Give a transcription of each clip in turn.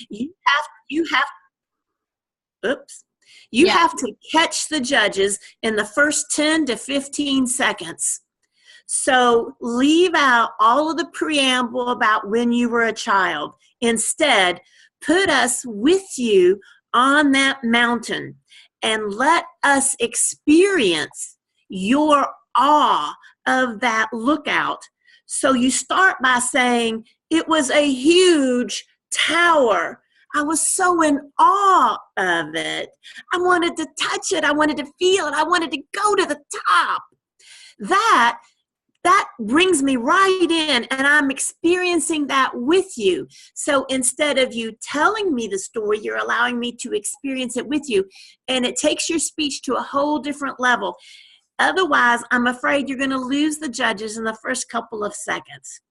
You have, oops. You have to catch the judges in the first 10 to 15 seconds. So leave out all of the preamble about when you were a child. Instead, put us with you on that mountain and let us experience your awe of that lookout. So you start by saying, it was a huge tower. I was so in awe of it. I wanted to touch it. I wanted to feel it. I wanted to go to the top. That brings me right in, and I'm experiencing that with you. So instead of you telling me the story, you're allowing me to experience it with you, and it takes your speech to a whole different level. Otherwise, I'm afraid you're going to lose the judges in the first couple of seconds.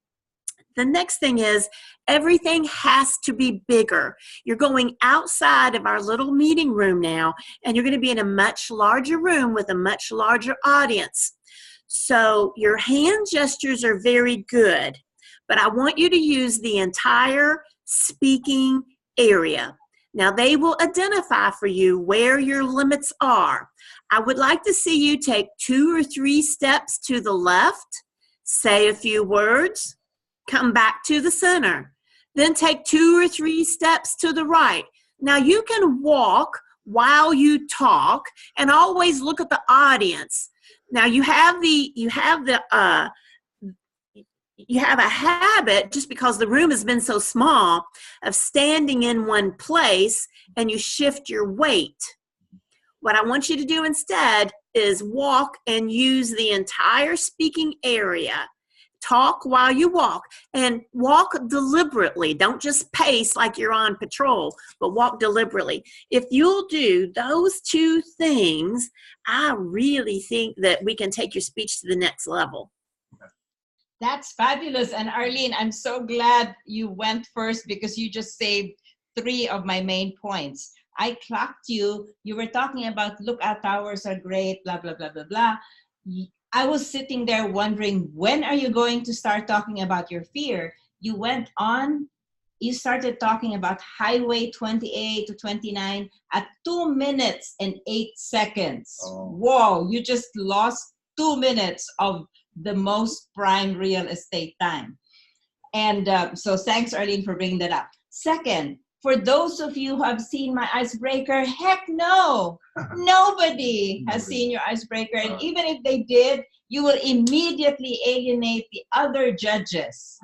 The next thing is everything has to be bigger. You're going outside of our little meeting room now, and you're going to be in a much larger room with a much larger audience. So your hand gestures are very good, but I want you to use the entire speaking area. Now they will identify for you where your limits are. I would like to see you take 2 or 3 steps to the left, say a few words, come back to the center, then take 2 or 3 steps to the right. Now you can walk while you talk and always look at the audience. Now you have a habit, just because the room has been so small, of standing in one place and you shift your weight. What I want you to do instead is walk and use the entire speaking area. Talk while you walk, and walk deliberately. Don't just pace like you're on patrol, but walk deliberately. If you'll do those 2 things, I really think that we can take your speech to the next level. That's fabulous. And Arlene, I'm so glad you went first, because you just saved 3 of my main points. I clocked you. You were talking about lookout towers are great, blah, blah, blah, blah, blah. I was sitting there wondering, when are you going to start talking about your fear? You went on, you started talking about Highway 28 to 29 at 2 minutes and 8 seconds. Oh. Whoa, you just lost 2 minutes of the most prime real estate time. And so thanks, Arlene, for bringing that up. Second, for those of you who have seen my icebreaker, heck no, nobody has seen your icebreaker. And even if they did, you will immediately alienate the other judges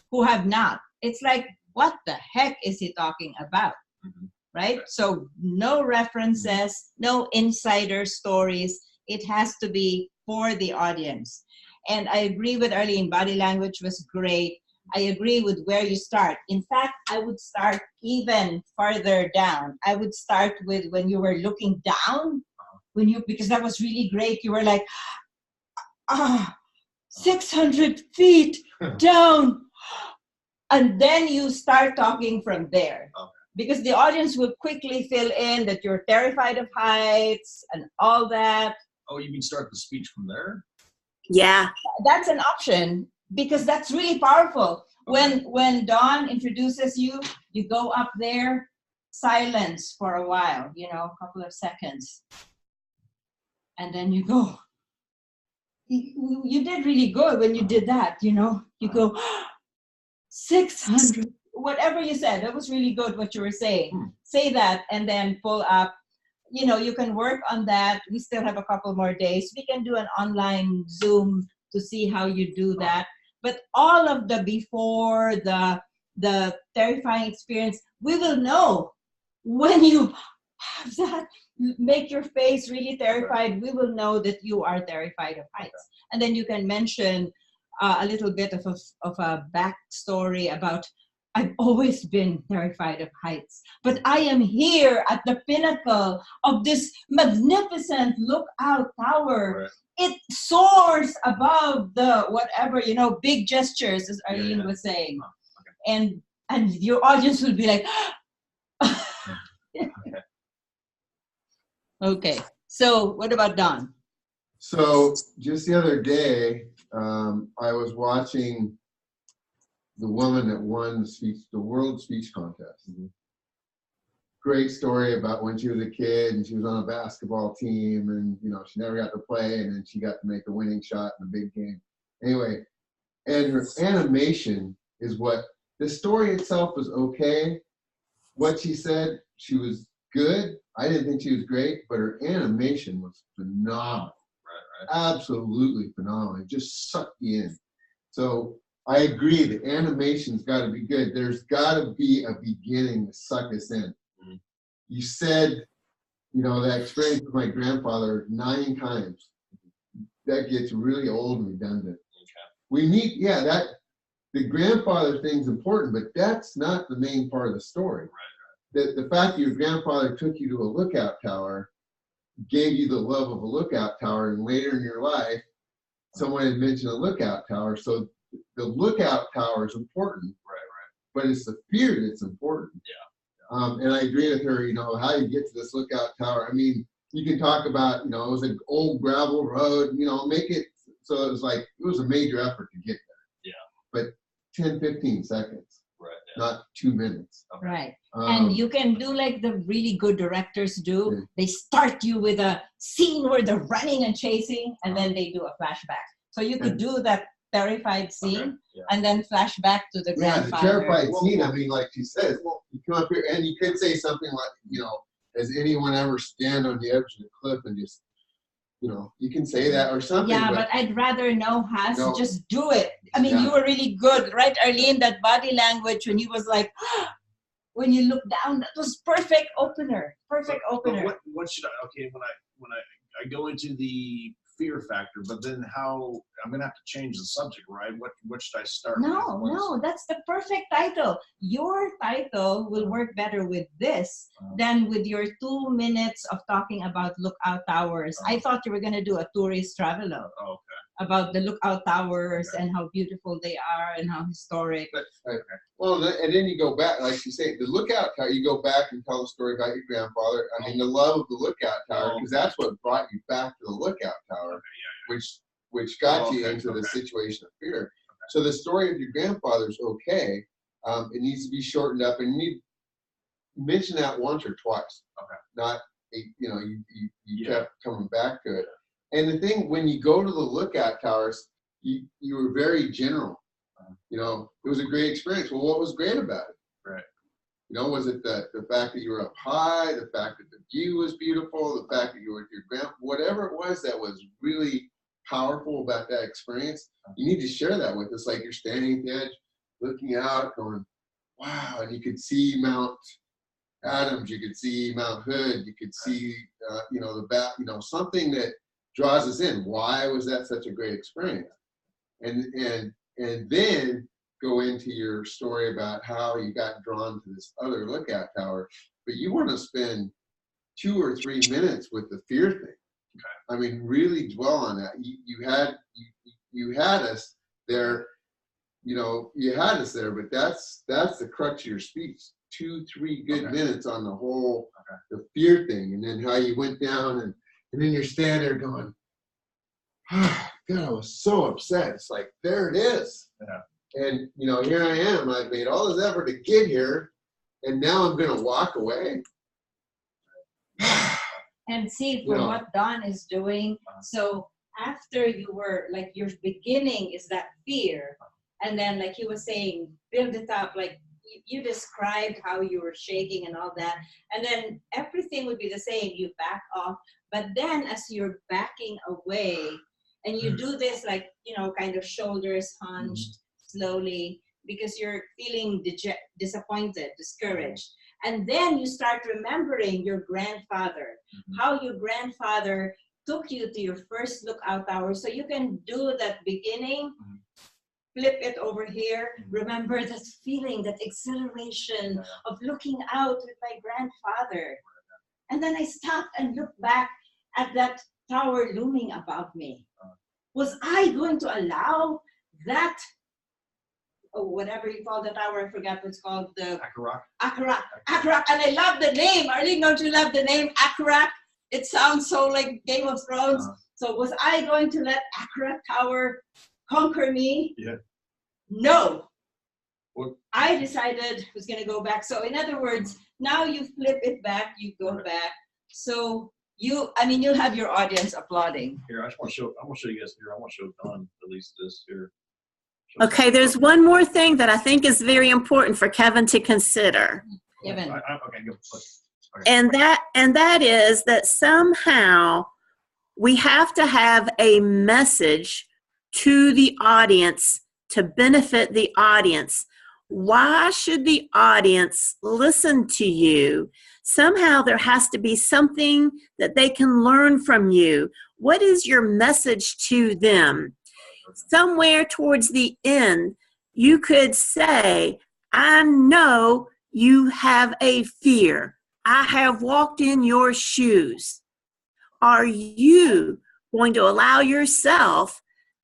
who have not. It's like, what the heck is he talking about? Right? So no references, no insider stories. It has to be for the audience. And I agree with Arlene, body language was great. I agree with where you start. In fact, I would start even farther down. I would start with when you were looking down, because that was really great. You were like, 600 feet down. And then you start talking from there. Because the audience will quickly fill in that you're terrified of heights and all that. Oh, you mean start the speech from there? Yeah. That's an option, because that's really powerful. Okay. When Dawn introduces you, you go up there, silence for a while, a couple of seconds. And then you go. You did really good when you did that, You go, 600, whatever you said, that was really good what you were saying. Say that and then pull up. You can work on that. We still have a couple more days. We can do an online Zoom to see how you do that. But all of the before, the terrifying experience, we will know when you have that, make your face really terrified. We will know that you are terrified of heights. And then you can mention a little bit of a backstory about, I've always been terrified of heights, but I am here at the pinnacle of this magnificent lookout tower. Right. It soars above the whatever, big gestures, as Arlene was saying. Okay. And your audience will be like, okay. So what about Don? So just the other day, I was watching the woman that won the world speech contest. Great story about when she was a kid and she was on a basketball team and, you know, she never got to play and then she got to make the winning shot in a big game. Anyway, and her animation is what, the story itself was okay. What she said, she was good. I didn't think she was great, but her animation was phenomenal. Right. Absolutely phenomenal. It just sucked you in. So I agree, the animation's got to be good. There's got to be a beginning to suck us in. You said, you know, that experience with my grandfather 9 times. That gets really old and redundant. We need, that the grandfather thing's important, but that's not the main part of the story. The fact that your grandfather took you to a lookout tower gave you the love of a lookout tower, and later in your life, someone had mentioned a lookout tower. So the lookout tower is important, but it's the fear that's important. And I agree with her, you know, how you get to this lookout tower. I mean, you can talk about, you know, it was an old gravel road, you know, make it so it was like, it was a major effort to get there. But 10, 15 seconds, not 2 minutes. Right. And you can do like the really good directors do. They start you with a scene where they're running and chasing, and then they do a flashback. So you could do that terrified scene and then flash back to the grandfather. The terrified scene, I mean, like she says, you come up here and you could say something like, you know, has anyone ever stand on the edge of the cliff and just, you know, you can say that or something. Yeah, but I'd rather know, just do it. I mean, you were really good, right, Arlene? That body language when he was like, when you look down, that was perfect opener. Perfect opener. But what should I, okay, when I go into the fear factor, but then how, I'm gonna have to change the subject, right? What should I start with? No, that's the perfect title. Your title will work better with this than with your 2 minutes of talking about lookout towers. I thought you were gonna do a tourist travelogue about the lookout towers and how beautiful they are and how historic. Well, and then you go back, like you say, the lookout tower, you go back and tell the story about your grandfather. I mean, the love of the lookout tower, because that's what brought you back to the lookout tower, which got you into the situation of fear. So the story of your grandfather's okay. It needs to be shortened up, and you mention that once or twice. Not, you know, you kept coming back to it. And the thing, when you go to the lookout towers, you were very general. You know, it was a great experience. Well, what was great about it? Right. You know, was it the fact that you were up high, the fact that the view was beautiful, the fact that you were with your grandpa, whatever it was that was really powerful about that experience, you need to share that with us. Like you're standing at the edge, looking out, going, wow, and you could see Mount Adams, you could see Mount Hood, you could see, you know, something that draws us in. Why was that such a great experience? And then go into your story about how you got drawn to this other lookout tower, but you want to spend 2 or 3 minutes with the fear thing. I mean, really dwell on that. You had us there, you know, you had us there, but that's the crux of your speech. 2-3 good minutes on the whole, the fear thing, and then how you went down and then you're standing there going, God, I was so upset. It's like, there it is. And, you know, here I am. I've made all this effort to get here, and now I'm going to walk away. And see, for what Don is doing, so after you were, like, your beginning is that fear, and then, like he was saying, build it up, like, you described how you were shaking and all that, and then everything would be the same. You back off, but then as you're backing away, and you do this, like, you know, kind of shoulders hunched slowly, because you're feeling disappointed, discouraged. And then you start remembering your grandfather, how your grandfather took you to your first lookout tower. So you can do that beginning, flip it over here. Remember that feeling, that exhilaration of looking out with my grandfather. And then I stopped and looked back at that tower looming above me. Was I going to allow that, or whatever you call the tower, I forgot what's called, the Akarak. And I love the name. Arlene, don't you love the name Akarak? It sounds so like Game of Thrones. So was I going to let Akarak Tower conquer me? Yeah. No. I decided who's going to go back. So in other words, now you flip it back, you go back. So you'll have your audience applauding. Here, I'm gonna show you guys here. I want to show Don at least this here. Okay, there's one more thing that I think is very important for Kevin to consider. Kevin. Okay, go. Okay. And that is that somehow we have to have a message to the audience to benefit the audience. Why should the audience listen to you? Somehow there has to be something that they can learn from you. What is your message to them? Somewhere towards the end, you could say, I know you have a fear. I have walked in your shoes. Are you going to allow yourself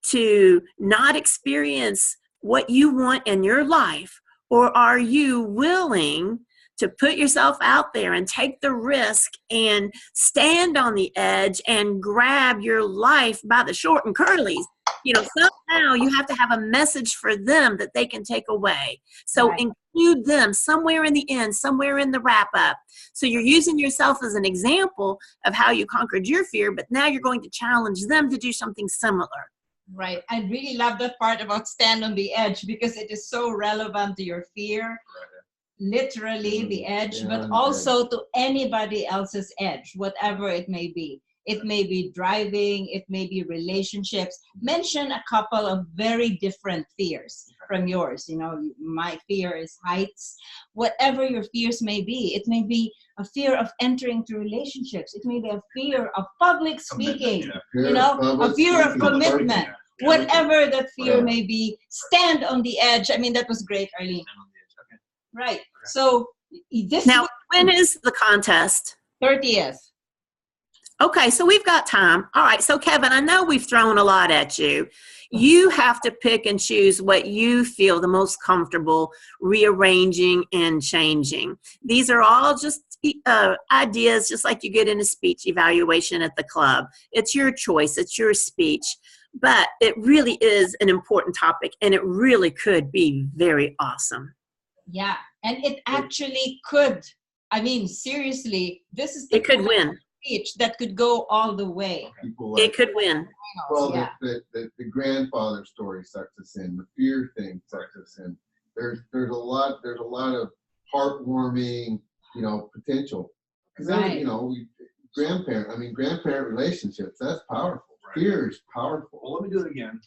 to not experience what you want in your life? Or are you willing to put yourself out there and take the risk and stand on the edge and grab your life by the short and curlies? Somehow you have to have a message for them that they can take away. So include them somewhere in the end, somewhere in the wrap up. So you're using yourself as an example of how you conquered your fear, but now you're going to challenge them to do something similar. Right. I really love that part about stand on the edge because it is so relevant to your fear, literally the edge, but also to anybody else's edge, whatever it may be. It may be driving, it may be relationships. Mention a couple of very different fears from yours. My fear is heights. Whatever your fears may be, it may be a fear of entering into relationships. It may be a fear of public speaking, a feir of commitment. Whatever that fear may be, stand on the edge. That was great, Arlene. Right. So this now, when is the contest? 30th. Okay, so we've got time. All right, so Kevin, I know we've thrown a lot at you. You have to pick and choose what you feel the most comfortable rearranging and changing. These are all just ideas, just like you get in a speech evaluation at the club. It's your choice. It's your speech. But it really is an important topic, and it really could be very awesome. Yeah, and it actually could. Seriously, this is it could win. Speech that could go all the way. It could win. Well, the grandfather story sucks us in. The fear thing sucks us in. There's a lot of heartwarming, potential. Because grandparent relationships, that's powerful. Right. Fear is powerful. Well, let me do it again.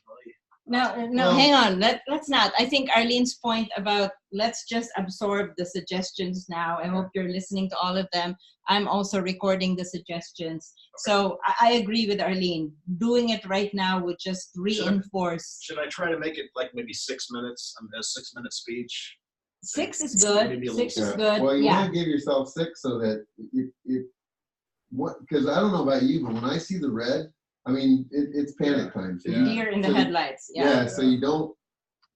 No, hang on. Let's not. I think Arlene's point about let's just absorb the suggestions now. I hope you're listening to all of them. I'm also recording the suggestions. So I agree with Arlene. Doing it right now would just reinforce. Should I try to make it like maybe 6 minutes, a 6-minute speech? 6 is good. 6 is good. Well, you want to give yourself 6 so that because I don't know about you, but when I see the red, it's panic time. So deer in the headlights. Yeah. So you don't.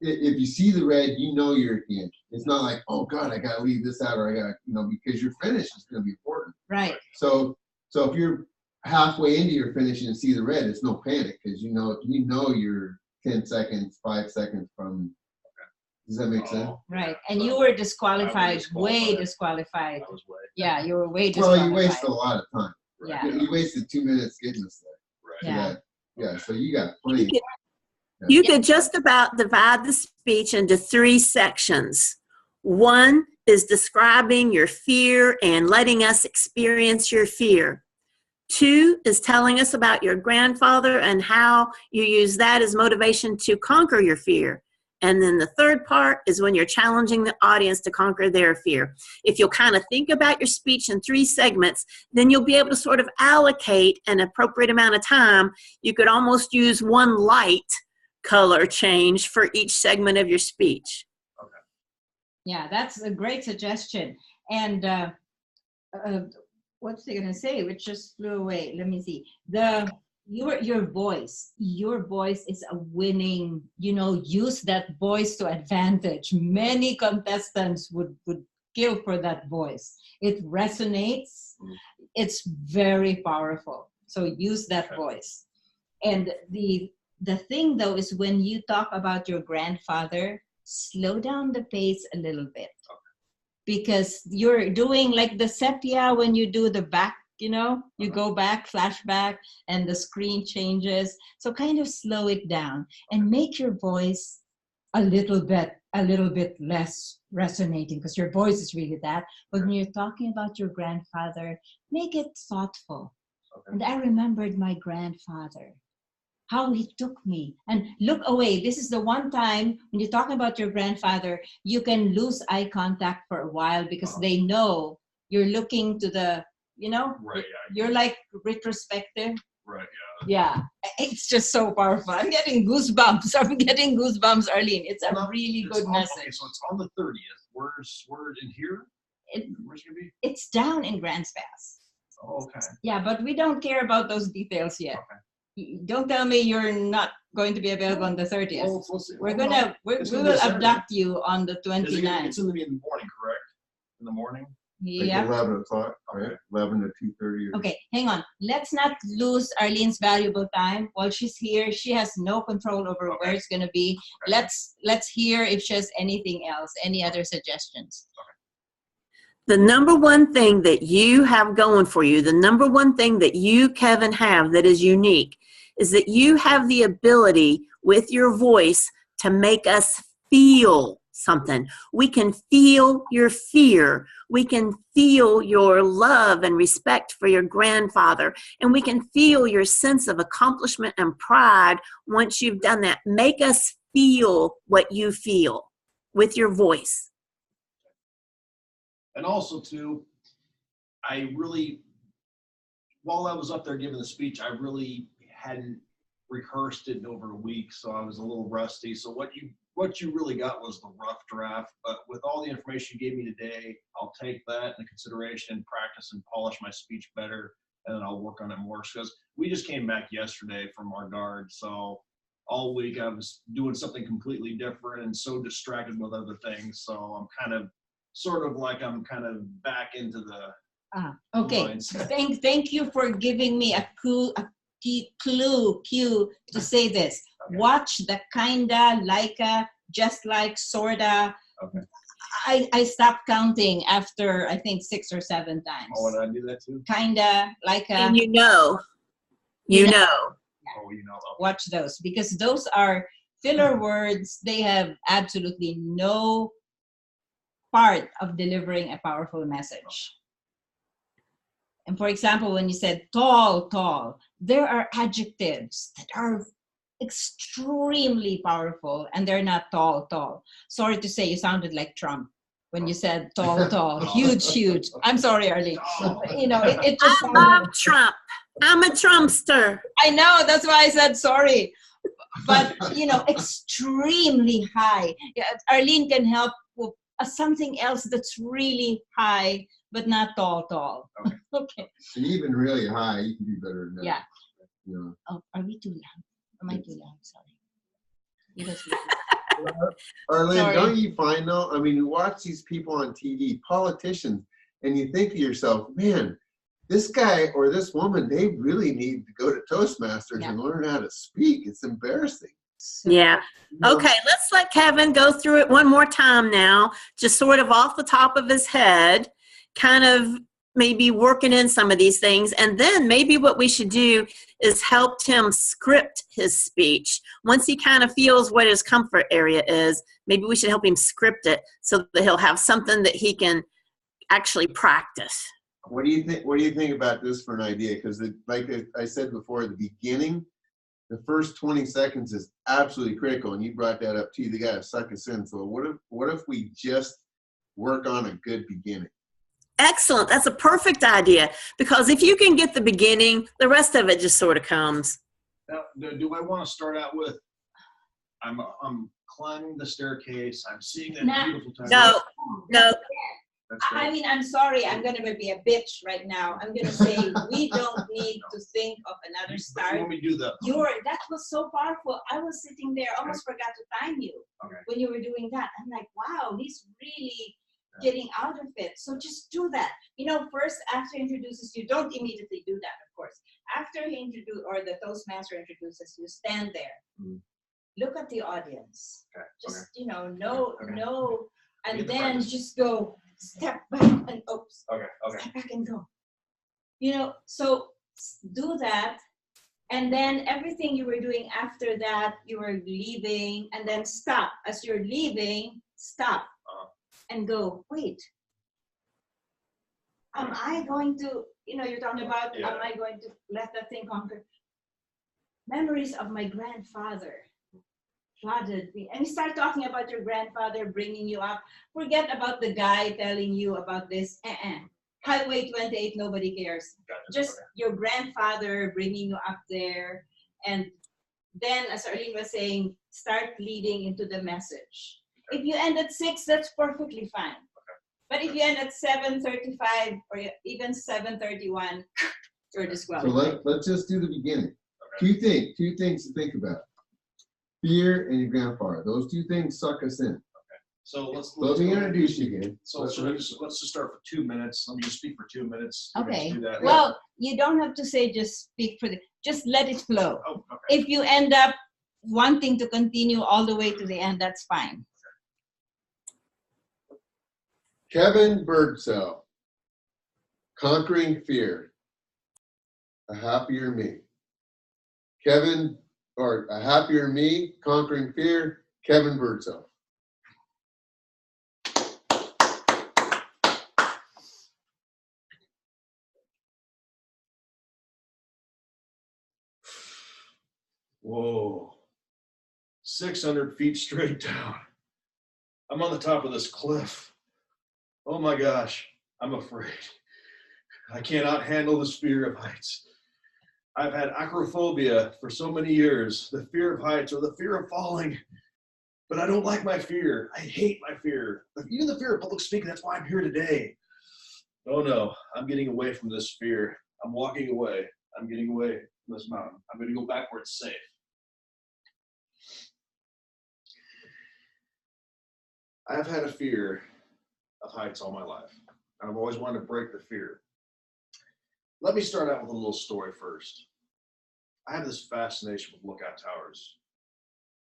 If you see the red, you're at the end. It's not like, oh God, I gotta leave this out, or I gotta, because your finish is gonna be important. Right. So if you're halfway into your finish and see the red, it's no panic because you're 10 seconds, 5 seconds from. Does that make sense? Right. And you were disqualified, way disqualified. Yeah, you were way disqualified. Well, you wasted a lot of time. Right? Yeah. You wasted 2 minutes getting us there. Right. Yeah. So you got plenty. You could just about divide the speech into 3 sections. 1 is describing your fear and letting us experience your fear. 2 is telling us about your grandfather and how you use that as motivation to conquer your fear. And then the 3rd part is when you're challenging the audience to conquer their fear. If you'll kind of think about your speech in 3 segments, then you'll be able to sort of allocate an appropriate amount of time. You could almost use 1 light color change for each segment of your speech. Okay. Yeah, that's a great suggestion. And what's I going to say? Which just flew away. Let me see. Your voice is a winning, use that voice to advantage. Many contestants would kill for that voice. It resonates. It's very powerful. So use that voice. And the thing though is when you talk about your grandfather, slow down the pace a little bit. Because you're doing like the sepia when you do the back, you know, you go back, flashback, and the screen changes. So kind of slow it down and make your voice a little bit less resonating, because your voice is really that. But when you're talking about your grandfather, make it thoughtful. And I remembered my grandfather, how he took me, and look away. This is the one time when you're talking about your grandfather, you can lose eye contact for a while, because they know you're looking to the, you know, you're like retrospective. Right, yeah. It's just so powerful. I'm getting goosebumps. Arlene. It's a really good message. Okay, so it's on the 30th. Where's in here? Where's it gonna be? It's down in Grants Pass. Oh, okay. Yeah, but we don't care about those details yet. Okay. Don't tell me you're not going to be available on the 30th. Well, we'll see. We will abduct you on the 29th. It's going to be in the morning, correct? In the morning? Yeah. Like 11 o'clock, right? 11 to 2:30. Okay, hang on. Let's not lose Arlene's valuable time while she's here. She has no control over where it's going to be. Okay. Let's hear if she has anything else, any other suggestions. The number one thing that you have going for you, the number one thing that you, Kevin, have that is unique is that you have the ability with your voice to make us feel something. We can feel your fear. We can feel your love and respect for your grandfather. And we can feel your sense of accomplishment and pride once you've done that. Make us feel what you feel with your voice. And also, too, while I was up there giving the speech, I really hadn't rehearsed it in over a week, so I was a little rusty. So what you really got was the rough draft. But with all the information you gave me today, I'll take that into consideration and practice and polish my speech better, and then I'll work on it more. Because we just came back yesterday from our guard, so all week I was doing something completely different and so distracted with other things. So I'm kind of back into the okay. mindset. Thank you for giving me a cue to say this. Okay. Watch the kinda, like'a, just like, sorta. Okay. I stopped counting after I think 6 or 7 times. Oh, did I do that too? Kinda, like'a. And you know. Yeah. Oh, you know. Okay. Watch those, because those are filler words. They have absolutely no part of delivering a powerful message. And for example, when you said tall, there are adjectives that are extremely powerful and they're not tall. Sorry to say, you sounded like Trump when you said tall, huge. I'm sorry, Arlene. You know, it just I love Trump. I'm a Trumpster. I know, that's why I said sorry. But, you know, extremely high. Yeah, Arlene can help with something else that's really high, but not tall. Okay. And even really high, you can do better than that. Yeah. You know. Oh, are we too loud? Am I too loud? Sorry. Arlene, Sorry. Don't you find though? I mean, you watch these people on TV, politicians, and you think to yourself, man, this guy or this woman, they really need to go to Toastmasters and learn how to speak. It's embarrassing. Yeah. Okay, let's let Kevin go through it one more time now, just sort of off the top of his head, kind of maybe working in some of these things. And then maybe what we should do is help him script his speech. Once he kind of feels what his comfort area is, maybe we should help him script it so that he'll have something that he can actually practice. What do you think? What do you think about this for an idea? Because like I said before, at the beginning, the first 20 seconds is absolutely critical, and you brought that up too. They got to suck us in. So what if we just work on a good beginning? Excellent. That's a perfect idea, because if you can get the beginning, the rest of it just sort of comes. Now, do I want to start out with, I'm climbing the staircase, I'm seeing that beautiful time. No. I mean, I'm sorry, I'm going to be a bitch right now. I'm going to say we don't need to think of another start. Let me do that. That was so powerful. I was sitting there, almost forgot to time you when you were doing that. I'm like, wow, he's really getting out of it. So just do that. You know, first, after he introduces you, don't immediately do that, of course. After he introduces, or the Toastmaster introduces you, stand there. look at the audience. Okay. Just, Okay. no, and Get the then practice. just go, step back and oops, Okay. Okay. step back and go. So do that. And then everything you were doing after that, you were leaving, and then stop. As you're leaving, stop and go, wait. Am I going to, you're talking about, am I going to let that thing conquer? Memories of my grandfather flooded me. And you start talking about your grandfather bringing you up. Forget about the guy telling you about this. Highway 28, nobody cares. Gotcha. Just your grandfather bringing you up there. And then, as Arlene was saying, start leading into the message. If you end at 6, that's perfectly fine. But if you end at 7:35 or even 7:31, you're disqualified. So let's just do the beginning. Okay. Two things to think about. Fear and your grandfather. Those two things suck us in. So let's Let me introduce you again. So let's just start for 2 minutes. Let me just speak for 2 minutes. Okay. Do that. Well, you don't have to say just speak for just let it flow. Oh, okay. If you end up wanting to continue all the way to the end, that's fine. Kevin Birdsell, Conquering Fear, A Happier Me. A Happier Me, Conquering Fear, Kevin Birdsell. Whoa. 600 feet straight down. I'm on the top of this cliff. Oh my gosh, I'm afraid. I cannot handle this fear of heights. I've had acrophobia for so many years, the fear of heights or the fear of falling, but I don't like my fear. I hate my fear. Even the fear of public speaking, that's why I'm here today. Oh no, I'm getting away from this fear. I'm walking away. I'm getting away from this mountain. I'm going to go back where it's safe. I've had a fear of heights all my life. I've always wanted to break the fear. Let me start out with a little story first. I have this fascination with lookout towers.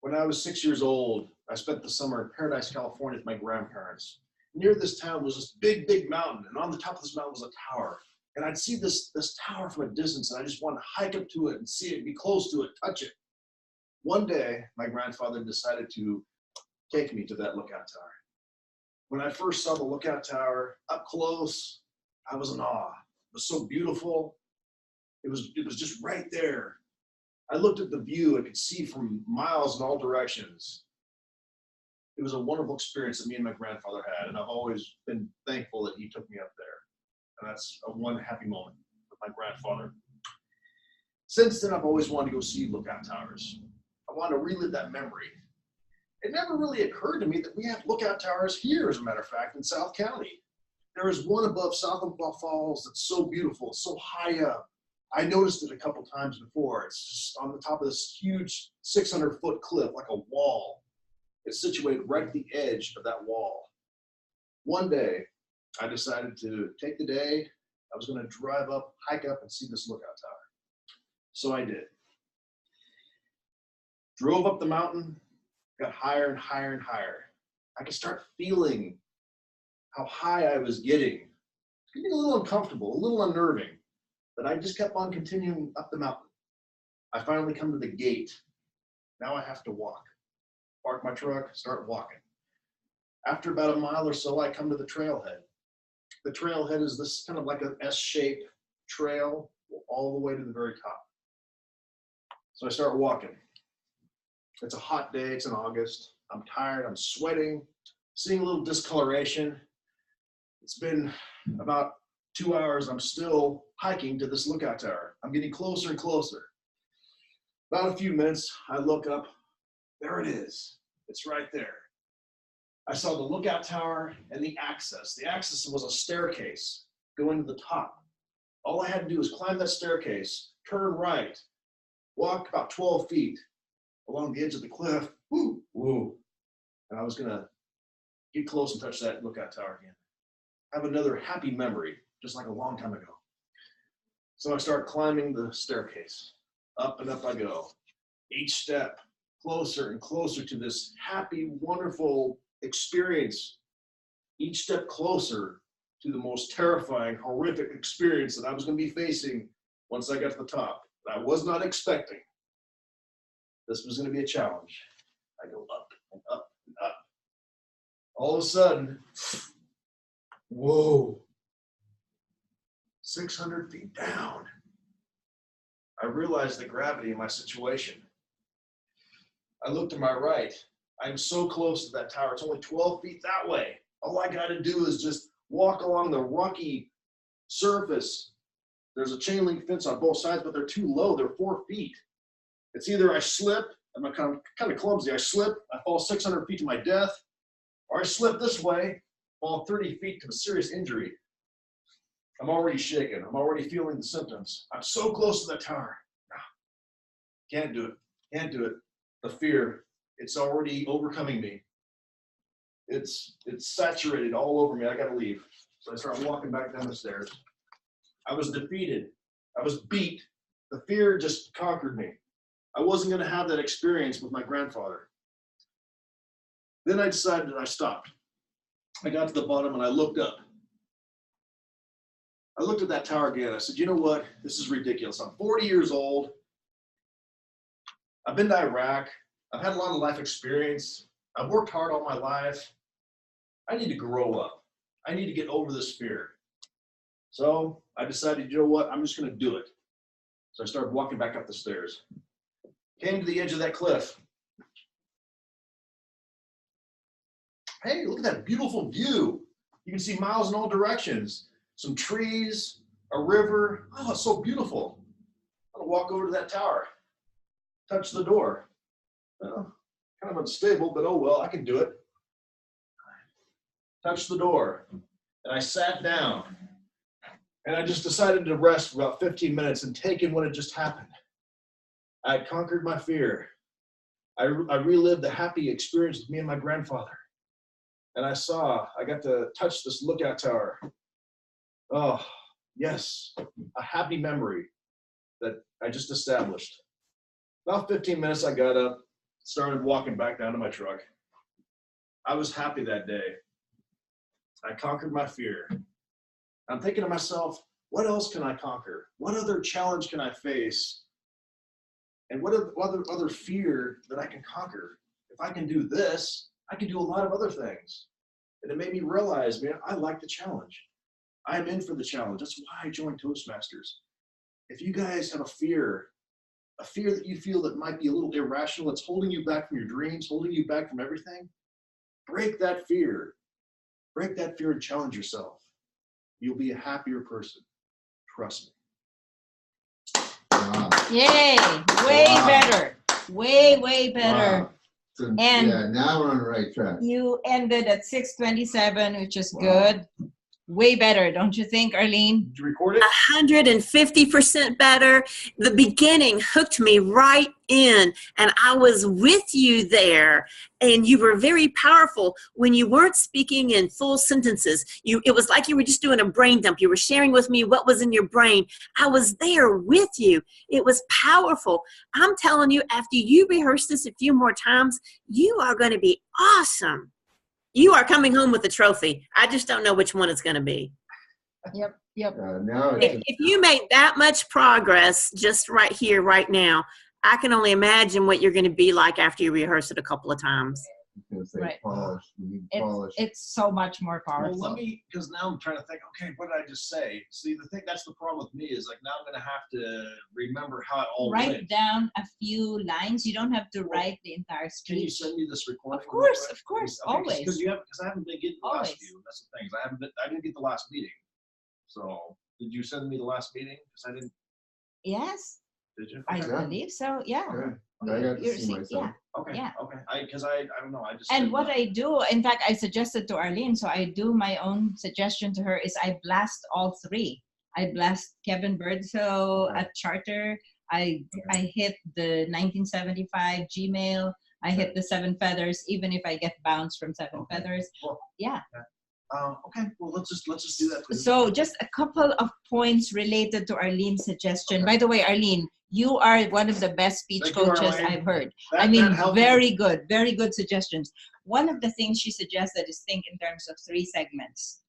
When I was 6 years old, I spent the summer in Paradise, California with my grandparents. Near this town was this big, big mountain, and on the top of this mountain was a tower. And I'd see this tower from a distance, and I just wanted to hike up to it and see it, be close to it, touch it. One day, my grandfather decided to take me to that lookout tower. When I first saw the lookout tower up close, I was in awe. It was so beautiful. It was just right there. I looked at the view. I could see from miles in all directions. It was a wonderful experience that me and my grandfather had, and I've always been thankful that he took me up there. And that's one happy moment with my grandfather. Since then, I've always wanted to go see lookout towers. I wanted to relive that memory. It never really occurred to me that we have lookout towers here, as a matter of fact, in South County. There is one above South Omaha Falls that's so beautiful, so high up. I noticed it a couple times before. It's just on the top of this huge 600-foot cliff, like a wall. It's situated right at the edge of that wall. One day, I decided to take the day. I was going to drive up, hike up, and see this lookout tower. So I did. Drove up the mountain, got higher and higher and higher. I could start feeling how high I was getting. It's getting a little uncomfortable, a little unnerving, but I just kept on continuing up the mountain. I finally come to the gate. Now I have to walk. Park my truck, start walking. After about a mile or so, I come to the trailhead. The trailhead is this kind of like an S-shaped trail all the way to the very top. So I start walking. It's a hot day, it's in August. I'm tired, I'm sweating, seeing a little discoloration. It's been about 2 hours, I'm still hiking to this lookout tower. I'm getting closer and closer. About a few minutes, I look up, there it is. It's right there. I saw the lookout tower and the access. The access was a staircase going to the top. All I had to do was climb that staircase, turn right, walk about 12 feet along the edge of the cliff, woo, and I was gonna get close and touch that lookout tower again. Have another happy memory, just like a long time ago. So I start climbing the staircase. Up and up I go. Each step, closer and closer to this happy, wonderful experience, each step closer to the most terrifying, horrific experience that I was going to be facing once I got to the top. I was not expecting. This was going to be a challenge. I go up and up and up. All of a sudden, whoa, 600 feet down. I realized the gravity of my situation. I look to my right. I'm so close to that tower. It's only 12 feet that way. All I got to do is just walk along the rocky surface. There's a chain link fence on both sides, but they're too low. They're 4 feet. It's either I slip, I'm kind of clumsy. I slip, I fall 600 feet to my death, or I slip this way, fall 30 feet to a serious injury. I'm already shaking. I'm already feeling the symptoms. I'm so close to that tower. Can't do it. Can't do it. The fear, it's already overcoming me. It's saturated all over me. I gotta leave. So I start walking back down the stairs. I was defeated. I was beat. The fear just conquered me. I wasn't gonna have that experience with my grandfather. Then I decided I stopped. I got to the bottom and I looked up. I looked at that tower again. I said, you know what? This is ridiculous. I'm 40 years old. I've been to Iraq. I've had a lot of life experience. I've worked hard all my life. I need to grow up. I need to get over this fear. So I decided, you know what? I'm just going to do it. So I started walking back up the stairs. Came to the edge of that cliff. Hey, look at that beautiful view. You can see miles in all directions. Some trees, a river. Oh, it's so beautiful. I'm gonna walk over to that tower, touch the door. Well, kind of unstable, but oh well, I can do it. Touch the door, and I sat down, and I just decided to rest for about 15 minutes and take in what had just happened. I had conquered my fear. I relived the happy experience with me and my grandfather. And I got to touch this lookout tower. Oh, yes, a happy memory that I just established. About 15 minutes, I got up, started walking back down to my truck. I was happy that day. I conquered my fear. I'm thinking to myself, what else can I conquer? What other challenge can I face? And what other fear that I can conquer? If I can do this, I can do a lot of other things. And it made me realize, man, I like the challenge. I'm in for the challenge. That's why I joined Toastmasters. If you guys have a fear that you feel that might be a little irrational, it's holding you back from your dreams, holding you back from everything, break that fear. Break that fear and challenge yourself. You'll be a happier person. Trust me. Wow. Yay! Way Wow. better. Way better. Wow. So, And yeah, now we're on the right track. you ended at 6:27, which is Wow. good. Way better, don't you think, Arlene? Did you record it? 150% better. The beginning hooked me right in, and I was with you there, and you were very powerful when you weren't speaking in full sentences. It was like you were just doing a brain dump. You were sharing with me what was in your brain. I was there with you. It was powerful. I'm telling you, after you rehearse this a few more times, you are going to be awesome. You are coming home with a trophy. I just don't know which one it's going to be. Yep. Now it's If you make that much progress just right here, right now, I can only imagine what you're going to be like after you rehearse it a couple of times. gonna say Right. polish. We need polish. It's so much more Well, powerful. because now I'm trying to think, okay, what did I just say? See, that's the problem with me is like now I'm going to have to remember how it all Write went. down a few lines. You don't have to write the entire Can you speech. send me this recording? Of course, always. Because I haven't been getting the last Always. few. That's the thing. I didn't get the last meeting. So did you send me the last meeting? Because I didn't. Yes, Did you? I Okay. believe so. Yeah. Okay. I got to You're see seeing- myself. yeah. Okay. Yeah. Okay. Because I don't know. I just. And didn't what know. I do, in fact, I suggested to Arlene, so I do my own suggestion to her is I blast all three. I blast Kevin Birdsell at Charter. I hit the 1975 Gmail. I hit the Seven Feathers, even if I get bounced from Seven Okay. Feathers. Well, Yeah. Okay, well, let's just do that, please. So just a couple of points related to Arlene's suggestion. By the way, Arlene, you are one of the best speech coaches I've heard. I mean, very good suggestions. One of the things she suggested is think in terms of 3 segments.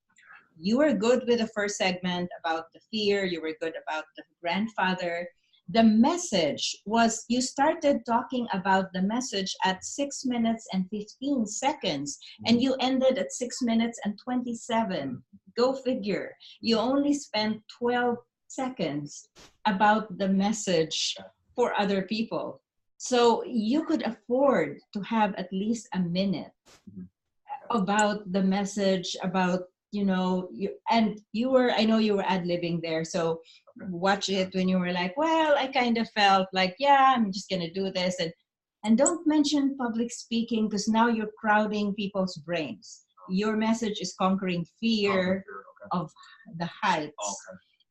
You were good with the first segment about the fear. You were good about the grandfather. The message was, you started talking about the message at 6 minutes and 15 seconds, and you ended at 6 minutes and 27. Go figure. You only spent 12 seconds about the message for other people. So you could afford to have at least a minute about the message, about, you know, I know you were ad-libbing there, so watch it when you were like, well, I kind of felt like, yeah, I'm just gonna do this, and don't mention public speaking, because now you're crowding people's brains. Your message is conquering fear of the heights.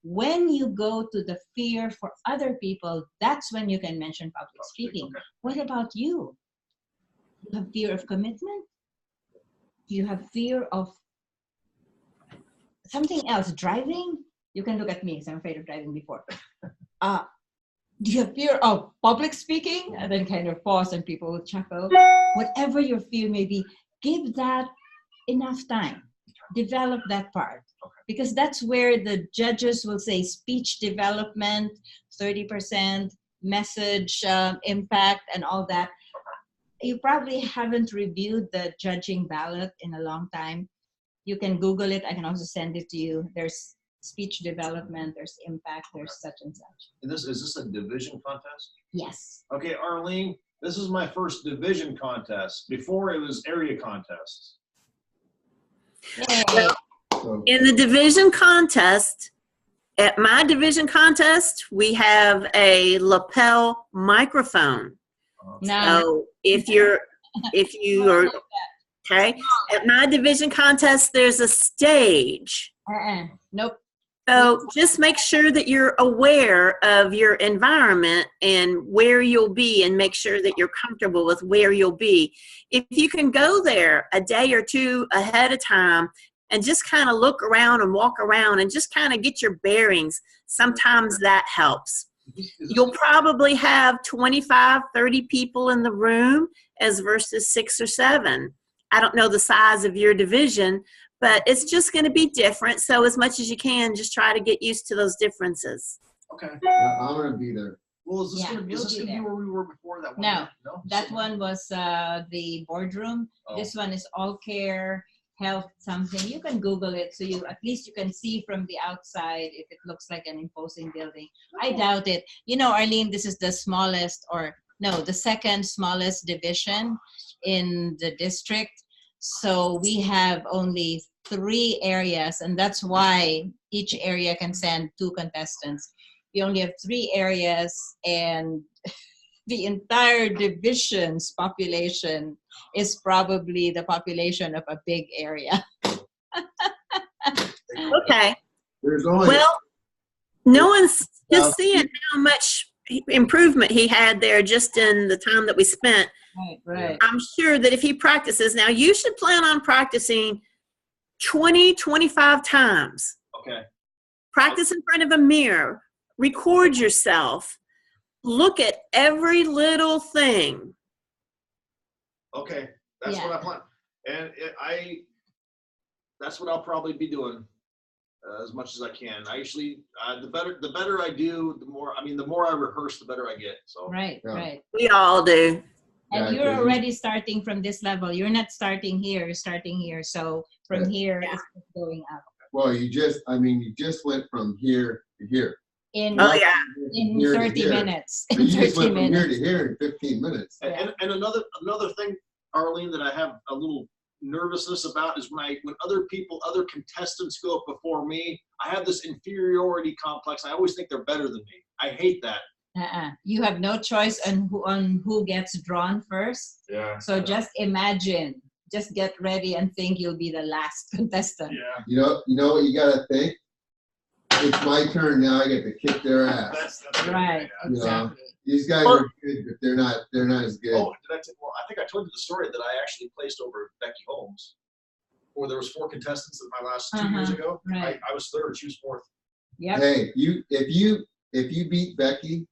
When you go to the fear for other people, that's when you can mention public speaking. What about you? You have fear of commitment? You have fear of something else? Driving? You can look at me because I'm afraid of driving before. Do you have fear of public speaking? And then kind of pause and people will chuckle. Whatever your fear may be, give that enough time. Develop that part. Because that's where the judges will say speech development, 30%, message impact, and all that. You probably haven't reviewed the judging ballot in a long time. You can Google it. I can also send it to you. There's speech development, there's impact, there's such and such. And is this a division contest? Yes. Okay, Arlene, this is my first division contest. Before it was area contests. Yay. Well, in the division contest, at my division contest, we have a lapel microphone. No. So if you are, okay, at my division contest, there's a stage. Nope. So just make sure that you're aware of your environment and where you'll be, and make sure that you're comfortable with where you'll be. If you can go there a day or two ahead of time and just kind of look around and walk around and just kind of get your bearings, sometimes that helps. You'll probably have 25, 30 people in the room as versus 6 or 7. I don't know the size of your division, but it's just going to be different. So as much as you can, just try to get used to those differences. Okay. I'm going to be there. Well, is this going to be where we were before that one? No, that one was the boardroom. This one is all care, health, something. You can Google it, so you at least you can see from the outside if it looks like an imposing building. I doubt it. You know, Arlene, this is the smallest, or no, the second smallest division in the district. So we have only 3 areas, and that's why each area can send 2 contestants. We only have 3 areas, and the entire division's population is probably the population of a big area. Okay. There's only no one's just seeing how much improvement he had there just in the time that we spent. Right. I'm sure that if he practices, now you should plan on practicing 20, 25 times. Okay. Practice in front of a mirror. Record yourself. Look at every little thing. Okay, that's what I plan, and that's what I'll probably be doing as much as I can. I usually the better I do, the more I rehearse, the better I get. So right. We all do. And you're already starting from this level. You're not starting here. You're starting here. So from here, it's going up. Well, you just went from here to here. In 30 minutes. So you just went from here to here in 15 minutes. And another thing, Arlene, that I have a little nervousness about is when other contestants go up before me, I have this inferiority complex. I always think they're better than me. I hate that. You have no choice on who gets drawn first. Yeah. So just imagine, just get ready and think you'll be the last contestant. Yeah. You know what you gotta think? It's my turn now. I get to kick their ass. That's right. Yeah. Exactly. These guys are good, but they're not as good. Oh, I think I told you the story that I actually placed over Becky Holmes. where there was 4 contestants in my last 2 years ago. Right. I was 3rd. She was 4th. Yep. Hey, if you beat Becky,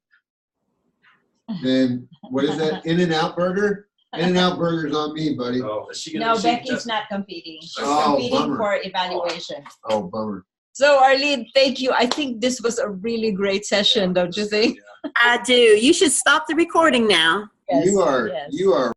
then what is that? In-N-Out Burger? In-N-Out Burger's on me, buddy. Oh, is she gonna No, be Becky's not competing. She's Oh, competing bummer. for evaluation. Oh, bummer. So Arlene, thank you. I think this was a really great session, don't you think? Yeah. I do. You should stop the recording now. Yes, You are yes. you are